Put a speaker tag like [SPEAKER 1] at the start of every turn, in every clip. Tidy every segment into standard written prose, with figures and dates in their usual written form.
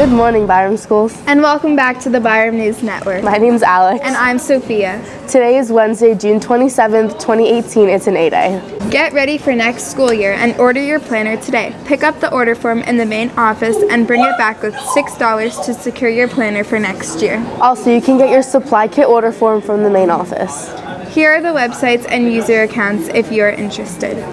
[SPEAKER 1] Good morning, Byram Schools.
[SPEAKER 2] And welcome back to the Byram News Network.
[SPEAKER 1] My name's Alex.
[SPEAKER 2] And I'm Sophia.
[SPEAKER 1] Today is Wednesday, June 27th, 2018. It's an A-Day.
[SPEAKER 2] Get ready for next school year and order your planner today. Pick up the order form in the main office and bring it back with $6 to secure your planner for next year.
[SPEAKER 1] Also, you can get your supply kit order form from the main office.
[SPEAKER 2] Here are the websites and user accounts if you are interested.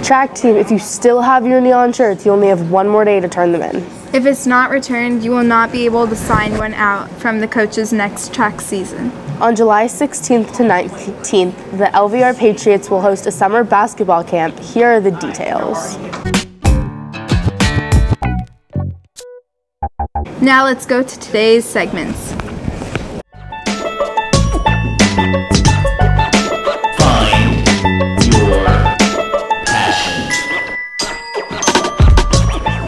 [SPEAKER 1] Track team, if you still have your neon shirts, you only have one more day to turn them in.
[SPEAKER 2] If it's not returned, you will not be able to sign one out from the coach's next track season.
[SPEAKER 1] On July 16th to 19th, the LVR Patriots will host a summer basketball camp. Here are the details.
[SPEAKER 2] Now let's go to today's segments.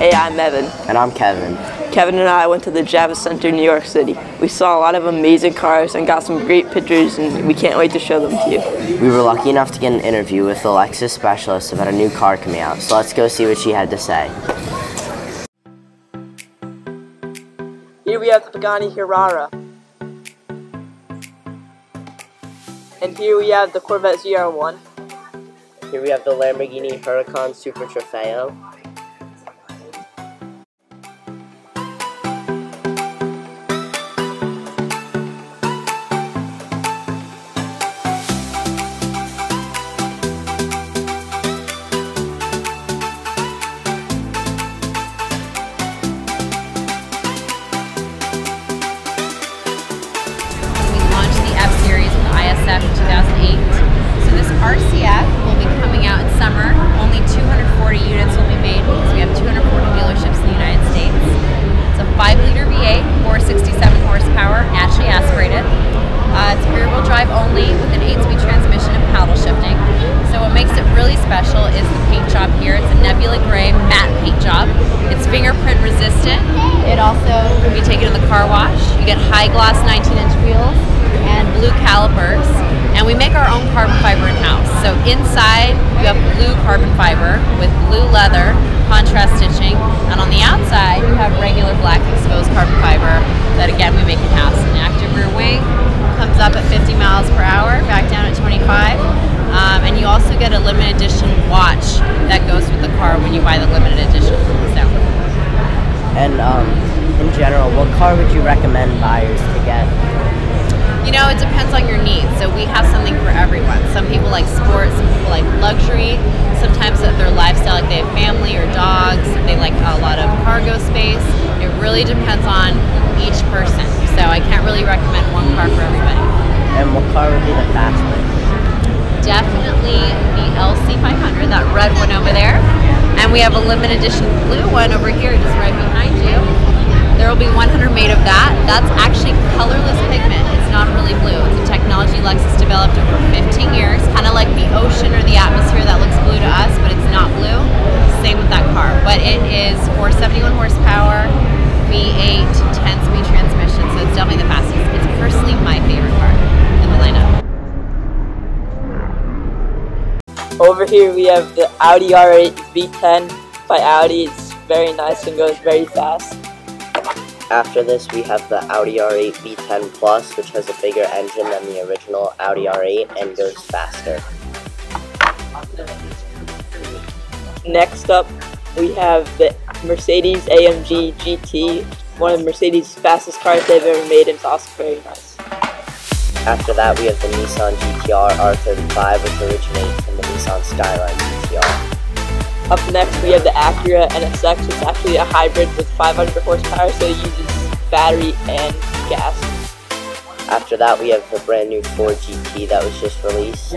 [SPEAKER 3] Hey, I'm Evan.
[SPEAKER 4] And I'm Kevin.
[SPEAKER 3] Kevin and I went to the Java Center in New York City. We saw a lot of amazing cars and got some great pictures, and we can't wait to show them to you.
[SPEAKER 4] We were lucky enough to get an interview with the Lexus specialist about a new car coming out, so let's go see what she had to say.
[SPEAKER 3] Here we have the Pagani Carrara. And here we have the Corvette ZR1.
[SPEAKER 4] Here we have the Lamborghini Huracan Super Trofeo.
[SPEAKER 5] In 2008. So this RCF will be coming out in summer. Only 240 units will be made because we have 240 dealerships in the United States. It's a 5-liter V8, 467 horsepower, naturally aspirated. It's rear-wheel drive only with an 8-speed transmission and paddle shifting. So what makes it really special is the paint job here. It's a Nebula Gray matte paint job. It's fingerprint resistant. It also can be taken to the car wash. You get high gloss 19-inch wheels and blue calipers, and we make our own carbon fiber in-house. So inside you have blue carbon fiber with blue leather, contrast stitching, and on the outside you have regular black exposed carbon fiber that again we make in-house. An active rear wing comes up at 50 miles per hour, back down at 25, and you also get a limited edition watch that goes with the car when you buy the limited edition. So.
[SPEAKER 4] And in general, what car would you recommend buyers to get?
[SPEAKER 5] You know, it depends on your needs. So we have something for everyone. Some people like sports, some people like luxury. Sometimes their lifestyle, like they have family or dogs, they like a lot of cargo space. It really depends on each person. So I can't really recommend one car for everybody.
[SPEAKER 4] And what car would be the fastest?
[SPEAKER 5] Definitely the LC500, that red one over there. And we have a limited edition blue one over here, just right behind you. There will be 100 made of that. That's actually colorless pigment. It's not really blue. It's a technology Lexus developed over 15 years, kind of like the ocean or the atmosphere that looks blue to us, but it's not blue. Same with that car. But it is 471 horsepower, V8, 10-speed transmission, so it's definitely the fastest. It's personally my favorite car in the lineup.
[SPEAKER 3] Over here we have the Audi R8 V10 by Audi. It's very nice and goes very fast.
[SPEAKER 4] After this, we have the Audi R8 V10 Plus, which has a bigger engine than the original Audi R8 and goes faster.
[SPEAKER 3] Next up, we have the Mercedes AMG GT, one of Mercedes' fastest cars they've ever made, and it's also very nice.
[SPEAKER 4] After that, we have the Nissan GTR R35, which originates from the Nissan Skyline GTR.
[SPEAKER 3] Up next, we have the Acura NSX. It's actually a hybrid with 500 horsepower, so it uses battery and gas.
[SPEAKER 4] After that, we have the brand new Ford GT that was just released.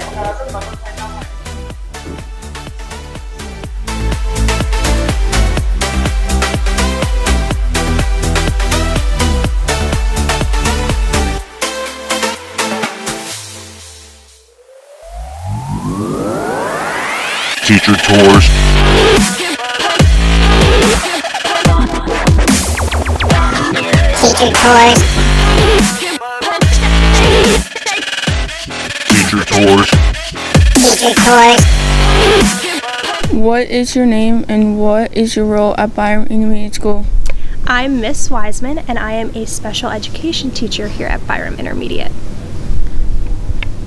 [SPEAKER 6] Teacher tours. Teacher Tours.
[SPEAKER 7] Teacher Tours.
[SPEAKER 8] What is your name and what is your role at Byram Intermediate School?
[SPEAKER 9] I'm Miss Weisman and I am a special education teacher here at Byram Intermediate.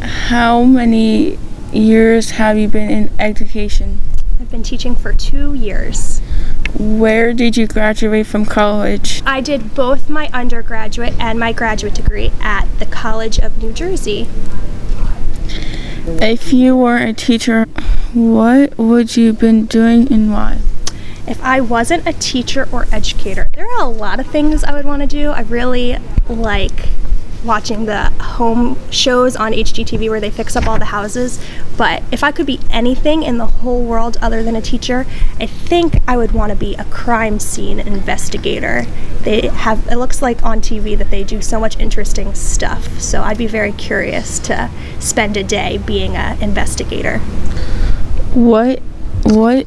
[SPEAKER 8] How many years have you been in education?
[SPEAKER 9] I've been teaching for 2 years.
[SPEAKER 8] Where did you graduate from college?
[SPEAKER 9] I did both my undergraduate and my graduate degree at the College of New Jersey.
[SPEAKER 8] If you were a teacher, what would you been doing and why?
[SPEAKER 9] If I wasn't a teacher or educator, there are a lot of things I would want to do. I really like watching the home shows on HGTV where they fix up all the houses, but if I could be anything in the whole world other than a teacher, I think I would want to be a crime scene investigator. It looks like on TV that they do so much interesting stuff, so I'd be very curious to spend a day being an investigator.
[SPEAKER 8] What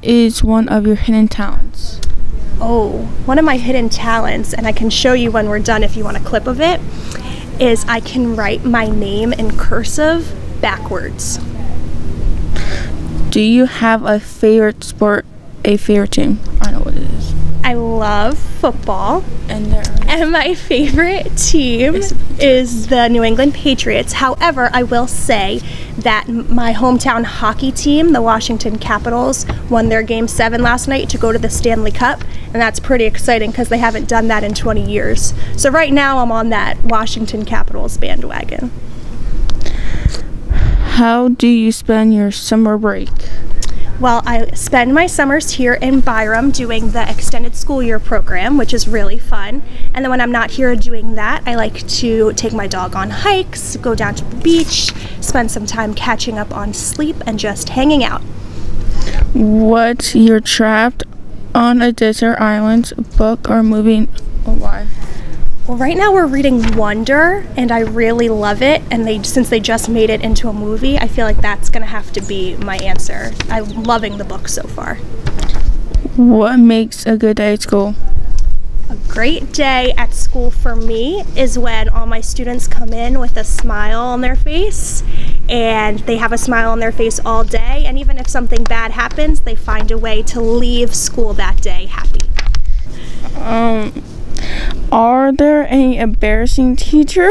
[SPEAKER 8] is one of your hidden talents?
[SPEAKER 9] Oh, one of my hidden talents, and I can show you when we're done if you want a clip of it, is I can write my name in cursive backwards.
[SPEAKER 8] Do you have a favorite sport, a favorite team? I know what it is.
[SPEAKER 9] I love football, and my favorite team is the New England Patriots. However, I will say that my hometown hockey team, the Washington Capitals, won their Game 7 last night to go to the Stanley Cup, and that's pretty exciting because they haven't done that in 20 years. So right now I'm on that Washington Capitals bandwagon.
[SPEAKER 8] How do you spend your summer break?
[SPEAKER 9] Well, I spend my summers here in Byram doing the extended school year program, which is really fun. And then when I'm not here doing that, I like to take my dog on hikes, go down to the beach, spend some time catching up on sleep, and just hanging out.
[SPEAKER 8] What's your trapped on a desert island book or movie, or why?
[SPEAKER 9] Well, right now we're reading Wonder, and I really love it. And since they just made it into a movie, I feel like that's going to have to be my answer. I'm loving the book so far.
[SPEAKER 8] What makes a good day at school?
[SPEAKER 9] A great day at school for me is when all my students come in with a smile on their face, and they have a smile on their face all day. And even if something bad happens, they find a way to leave school that day happy.
[SPEAKER 8] Are there any embarrassing teacher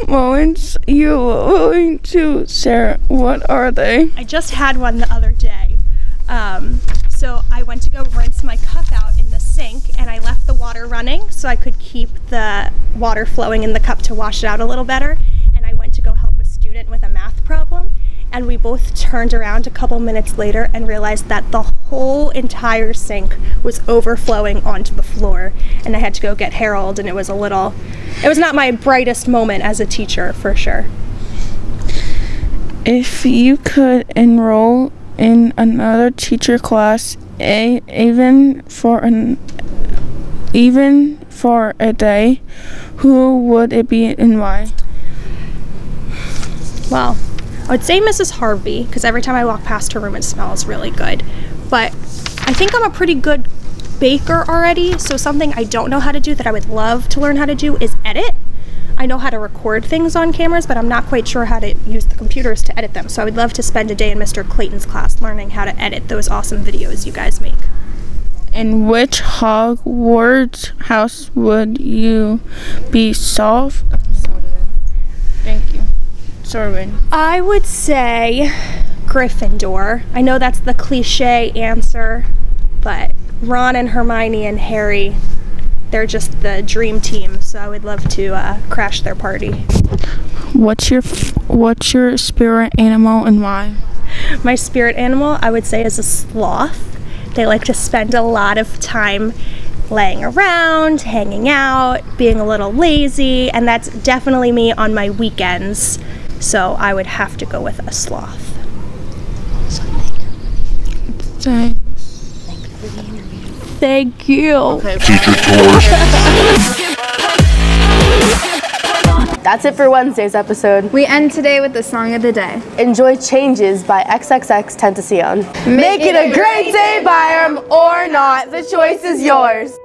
[SPEAKER 8] moments you're willing to share? What are they?
[SPEAKER 9] I just had one the other day. So I went to go rinse my cup out in the sink, and I left the water running so I could keep the water flowing in the cup to wash it out a little better. And I went to go help a student with a math problem, and we both turned around a couple minutes later and realized that the whole entire sink was overflowing onto the floor, and I had to go get Harold, and it was not my brightest moment as a teacher, for sure.
[SPEAKER 8] If you could enroll in another teacher class, even for a day, who would it be and why?
[SPEAKER 9] Well, I would say Mrs. Harvey, because every time I walk past her room it smells really good. But I think I'm a pretty good baker already, so something I don't know how to do that I would love to learn how to do is edit. I know how to record things on cameras, but I'm not quite sure how to use the computers to edit them. So I would love to spend a day in Mr. Clayton's class learning how to edit those awesome videos you guys make.
[SPEAKER 8] In which Hogwarts house would you be Thank you. Sorvin.
[SPEAKER 9] I would say Gryffindor. I know that's the cliche answer, but Ron and Hermione and Harry, they're just the dream team, so I would love to crash their party.
[SPEAKER 8] What's your spirit animal and why?
[SPEAKER 9] My spirit animal, I would say, is a sloth. They like to spend a lot of time laying around, hanging out, being a little lazy, and that's definitely me on my weekends. So I would have to go with a sloth.
[SPEAKER 8] Thanks.
[SPEAKER 9] Thank you.
[SPEAKER 6] Okay. Teacher Tours.
[SPEAKER 1] That's it for Wednesday's episode.
[SPEAKER 2] We end today with the song of the day.
[SPEAKER 1] Enjoy Changes by XXX Tentacion. Make it a great day, Byram, or not. The choice is yours.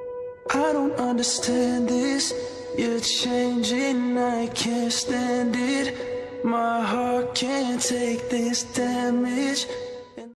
[SPEAKER 10] I don't understand this. You're changing, I can't stand it. My heart can't take this damage.